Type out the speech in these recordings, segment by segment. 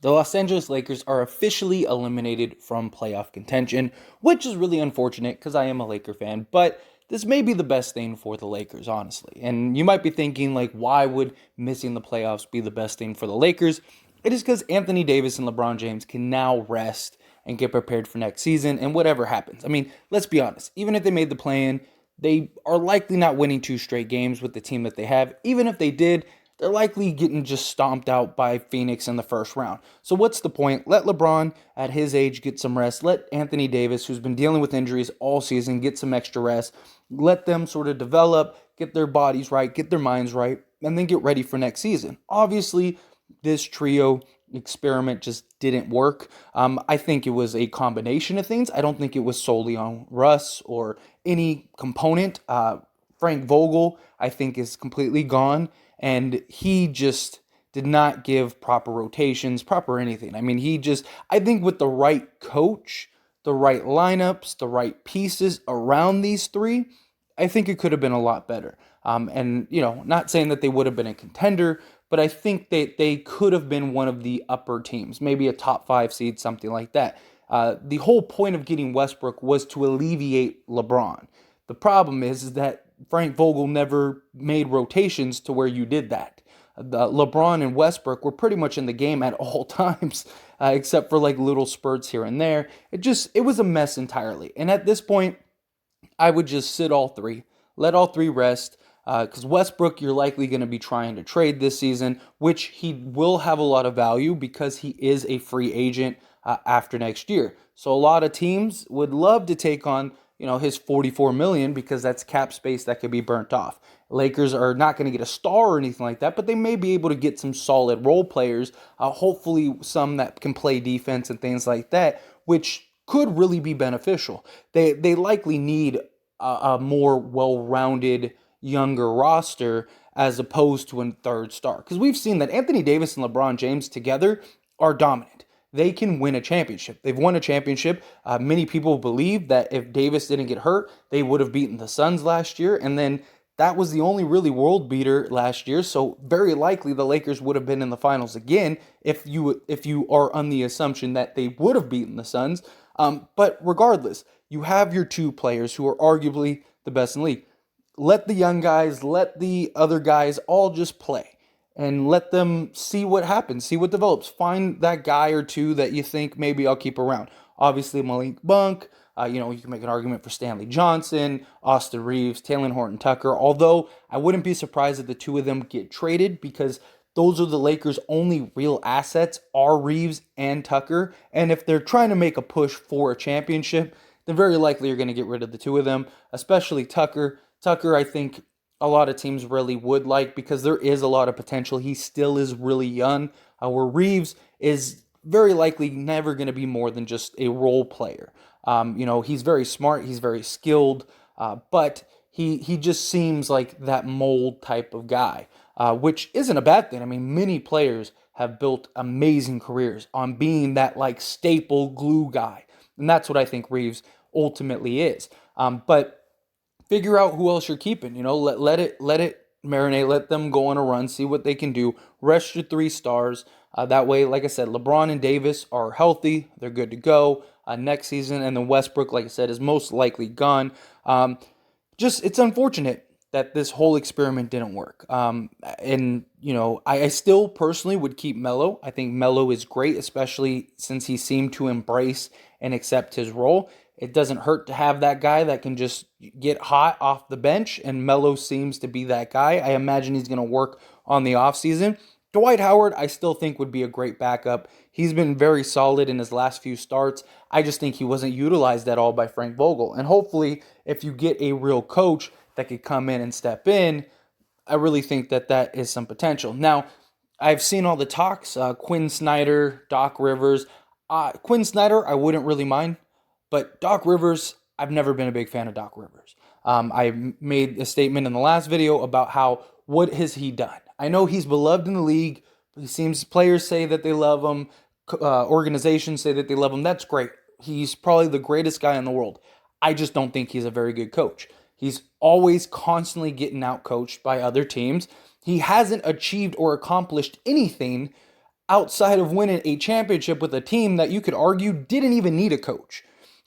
The Los Angeles Lakers are officially eliminated from playoff contention, which is really unfortunate because I am a Laker fan, but this may be the best thing for the Lakers, honestly. And you might be thinking, like, why would missing the playoffs be the best thing for the Lakers? It is because Anthony Davis and LeBron James can now rest and get prepared for next season and whatever happens. I mean, let's be honest, even if they made the play-in, they are likely not winning two straight games with the team that they have. Even if they did, they're likely getting just stomped out by Phoenix in the first round. So what's the point? Let LeBron at his age get some rest. Let Anthony Davis, who's been dealing with injuries all season, get some extra rest. Let them sort of develop, get their bodies right, get their minds right, and then get ready for next season. Obviously, this trio experiment just didn't work. I think it was a combination of things. I don't think it was solely on Russ or any component. Frank Vogel, I think, is completely gone, and he just did not give proper rotations, proper anything. I mean, I think with the right coach, the right lineups, the right pieces around these three, I think it could have been a lot better. Not saying that they would have been a contender, but I think that they could have been one of the upper teams, maybe a top five seed, something like that. The whole point of getting Westbrook was to alleviate LeBron. The problem is that Frank Vogel never made rotations to where you did that. LeBron and Westbrook were pretty much in the game at all times, except for like little spurts here and there. It was a mess entirely. And at this point, I would just sit all three, let all three rest. Because Westbrook, you're likely going to be trying to trade this season, which he will have a lot of value because he is a free agent after next year. So a lot of teams would love to take on, his 44 million because that's cap space that could be burnt off. Lakers are not going to get a star or anything like that, but they may be able to get some solid role players, hopefully some that can play defense and things like that, which could really be beneficial. They likely need a more well-rounded younger roster as opposed to a third star. Because we've seen that Anthony Davis and LeBron James together are dominant. They can win a championship. They've won a championship. Many people believe that if Davis didn't get hurt, they would have beaten the Suns last year. And then that was the only really world beater last year. So very likely the Lakers would have been in the finals again if you are on the assumption that they would have beaten the Suns. But regardless, you have your two players who are arguably the best in the league. Let the young guys, let the other guys all just play and let them see what happens, see what develops. Find that guy or two that you think maybe I'll keep around. Obviously, Malik Monk, you can make an argument for Stanley Johnson, Austin Reeves, Talen Horton-Tucker, although I wouldn't be surprised if the two of them get traded because those are the Lakers' only real assets are Reeves and Tucker. And if they're trying to make a push for a championship, then very likely you're going to get rid of the two of them, especially Tucker. Tucker, I think a lot of teams really would like because there is a lot of potential. He still is really young, where Reeves is very likely never going to be more than just a role player. He's very smart, he's very skilled, but he just seems like that mold type of guy, which isn't a bad thing. I mean, many players have built amazing careers on being that like staple glue guy, and that's what I think Reeves ultimately is. But figure out who else you're keeping. Let it marinate. Let them go on a run. See what they can do. Rest your three stars. That way, like I said, LeBron and Davis are healthy. They're good to go next season. And then Westbrook, like I said, is most likely gone. It's unfortunate that this whole experiment didn't work. I still personally would keep Melo. I think Melo is great, especially since he seemed to embrace and accept his role. It doesn't hurt to have that guy that can just get hot off the bench, and Melo seems to be that guy. I imagine he's going to work on the offseason. Dwight Howard, I still think would be a great backup. He's been very solid in his last few starts. I just think he wasn't utilized at all by Frank Vogel. And hopefully, if you get a real coach that could come in and step in, I really think that is some potential. Now, I've seen all the talks, Quinn Snyder, Doc Rivers. Quinn Snyder, I wouldn't really mind. But Doc Rivers, I've never been a big fan of Doc Rivers. I made a statement in the last video about what has he done? I know he's beloved in the league. Players say that they love him. Organizations say that they love him. That's great. He's probably the greatest guy in the world. I just don't think he's a very good coach. He's always constantly getting out coached by other teams. He hasn't achieved or accomplished anything outside of winning a championship with a team that you could argue didn't even need a coach.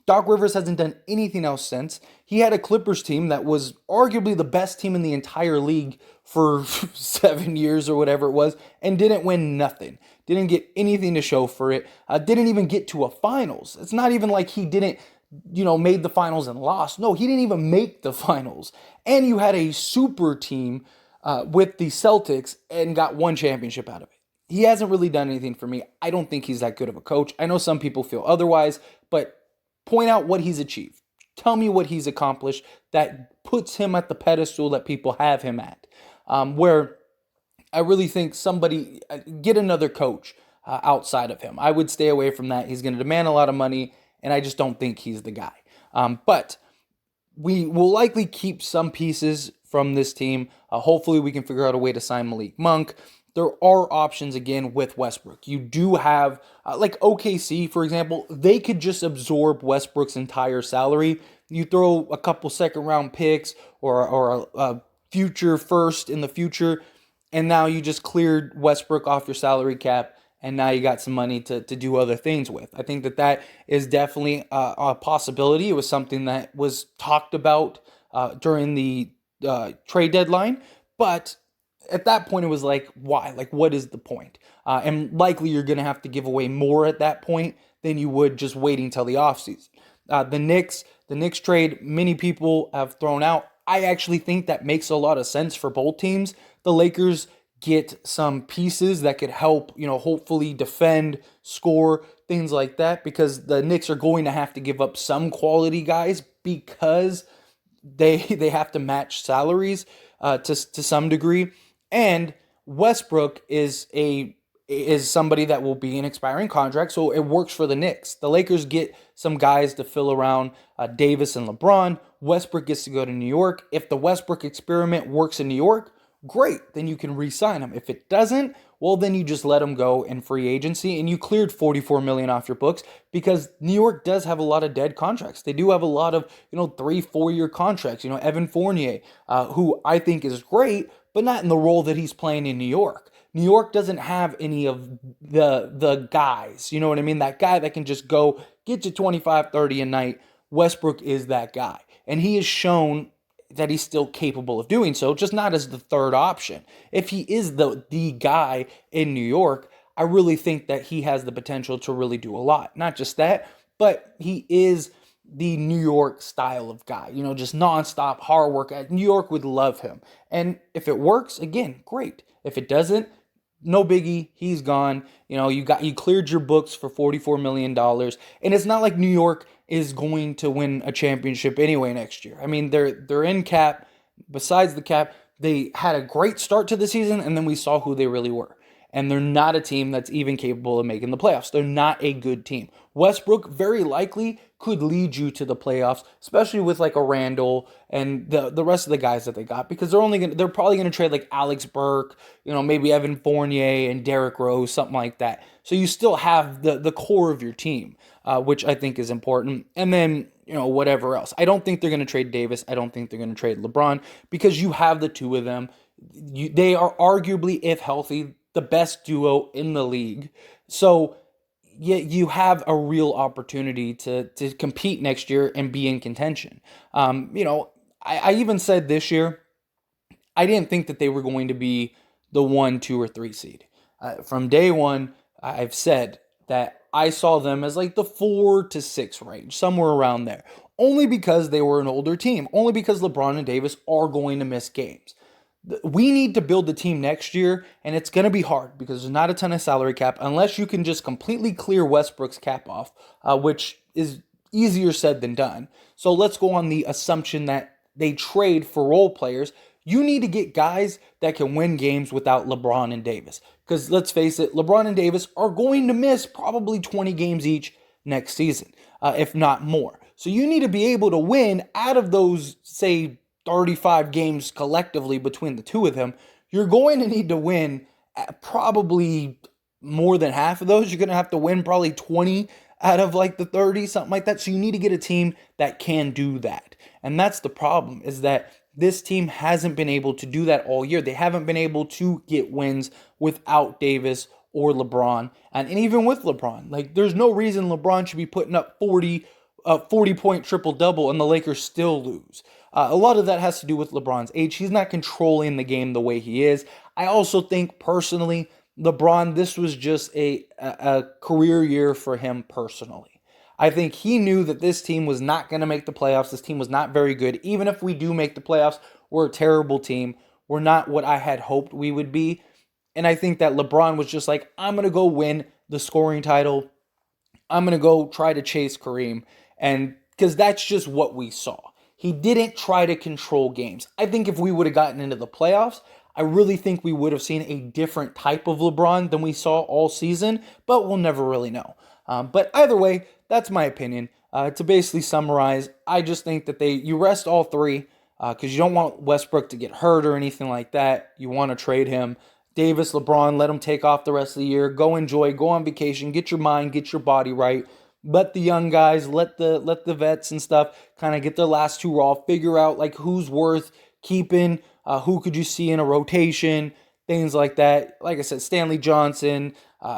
Doc Rivers hasn't done anything else since. He had a Clippers team that was arguably the best team in the entire league for 7 years or whatever it was, and didn't win nothing. Didn't get anything to show for it. Didn't even get to a finals. It's not even like he didn't, made the finals and lost. No, he didn't even make the finals. And you had a super team with the Celtics and got one championship out of it. He hasn't really done anything for me. I don't think he's that good of a coach. I know some people feel otherwise, but point out what he's achieved. Tell me what he's accomplished that puts him at the pedestal that people have him at. Where I really think somebody, get another coach outside of him. I would stay away from that. He's going to demand a lot of money, and I just don't think he's the guy. But we will likely keep some pieces from this team. Hopefully we can figure out a way to sign Malik Monk. There are options again with Westbrook. You do have, like OKC, for example, they could just absorb Westbrook's entire salary. You throw a couple second round picks or a future first in the future, and now you just cleared Westbrook off your salary cap, and now you got some money to do other things with. I think that is definitely a possibility. It was something that was talked about during the trade deadline, but at that point, it was like, why? Like, what is the point? And likely you're going to have to give away more at that point than you would just waiting till the offseason. The Knicks trade, many people have thrown out. I actually think that makes a lot of sense for both teams. The Lakers get some pieces that could help, hopefully defend, score, things like that, because the Knicks are going to have to give up some quality guys because they have to match salaries to some degree. And Westbrook is somebody that will be an expiring contract, so it works for the Knicks. The Lakers get some guys to fill around Davis and LeBron. Westbrook gets to go to New York. If the Westbrook experiment works in New York, great, then you can re-sign him. If it doesn't, well, then you just let him go in free agency, and you cleared $44 million off your books, because New York does have a lot of dead contracts. They do have a lot of 3-4 year contracts. Evan Fournier, who I think is great, but not in the role that he's playing in New York. New York doesn't have any of the guys, you know what I mean? That guy that can just go get you 25, 30 a night. Westbrook is that guy. And he has shown that he's still capable of doing so, just not as the third option. If he is the guy in New York, I really think that he has the potential to really do a lot. Not just that, but he is the New York style of guy, just nonstop hard work. New York would love him. And if it works, again, great. If it doesn't, no biggie, he's gone. You cleared your books for $44 million. And it's not like New York is going to win a championship anyway next year. I mean, they're in cap. Besides the cap, they had a great start to the season, and then we saw who they really were. And they're not a team that's even capable of making the playoffs. They're not a good team. Westbrook very likely could lead you to the playoffs, especially with like a Randall and the rest of the guys that they got, because they're probably gonna trade like Alex Burke, maybe Evan Fournier and Derrick Rose, something like that. So you still have the core of your team, which I think is important. And then whatever else. I don't think they're gonna trade Davis. I don't think they're gonna trade LeBron, because you have the two of them. They are arguably, if healthy, the best duo in the league. So you have a real opportunity to compete next year and be in contention. I even said this year, I didn't think that they were going to be the 1, 2, or 3 seed. From day one, I've said that I saw them as like the 4 to 6 range, somewhere around there. Only because they were an older team. Only because LeBron and Davis are going to miss games. We need to build the team next year, and it's going to be hard because there's not a ton of salary cap unless you can just completely clear Westbrook's cap off, which is easier said than done. So let's go on the assumption that they trade for role players. You need to get guys that can win games without LeBron and Davis. Because let's face it, LeBron and Davis are going to miss probably 20 games each next season, if not more. So you need to be able to win out of those, say, 35 games collectively between the two of them. You're going to need to win probably more than half of those. You're going to have to win probably 20 out of like the 30, something like that. So you need to get a team that can do that. And that's the problem, is that this team hasn't been able to do that all year. They haven't been able to get wins without Davis or LeBron. And even with LeBron, like there's no reason LeBron should be putting up 40-point triple-double and the Lakers still lose. A lot of that has to do with LeBron's age. He's not controlling the game the way he is. I also think personally, LeBron, this was just a career year for him personally. I think he knew that this team was not going to make the playoffs. This team was not very good. Even if we do make the playoffs, we're a terrible team. We're not what I had hoped we would be. And I think that LeBron was just like, I'm going to go win the scoring title. I'm going to go try to chase Kareem. And because that's just what we saw. He didn't try to control games. I think if we would have gotten into the playoffs, I really think we would have seen a different type of LeBron than we saw all season, but we'll never really know. But either way, that's my opinion. To basically summarize, I just think that you rest all three because you don't want Westbrook to get hurt or anything like that. You want to trade him. Davis, LeBron, let them take off the rest of the year. Go enjoy, go on vacation, get your mind, get your body right. Let the young guys, let the vets and stuff kind of get their last two raw, figure out like who's worth keeping, who could you see in a rotation, things like that. Like I said, Stanley Johnson,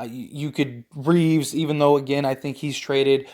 you could Reeves, even though again I think he's traded.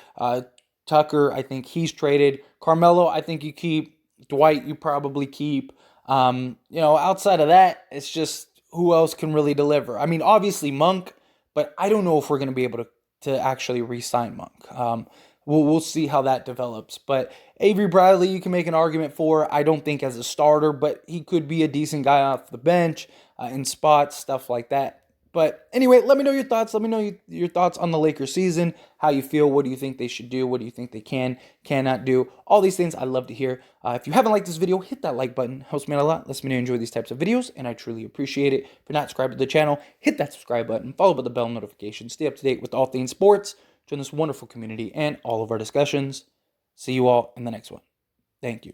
Tucker, I think he's traded. Carmelo, I think you keep. Dwight, you probably keep. Outside of that, it's just who else can really deliver. I mean, obviously Monk, but I don't know if we're going to be able to actually re-sign Monk. We'll see how that develops. But Avery Bradley, you can make an argument for. I don't think as a starter, but he could be a decent guy off the bench in spots, stuff like that. But anyway, let me know your thoughts. Let me know your thoughts on the Lakers season, how you feel, what do you think they should do, what do you think they cannot do. All these things I'd love to hear. If you haven't liked this video, hit that like button. Helps me out a lot. Lets me know you enjoy these types of videos, and I truly appreciate it. If you're not subscribed to the channel, hit that subscribe button. Follow up with the bell notification. Stay up to date with all things sports. Join this wonderful community and all of our discussions. See you all in the next one. Thank you.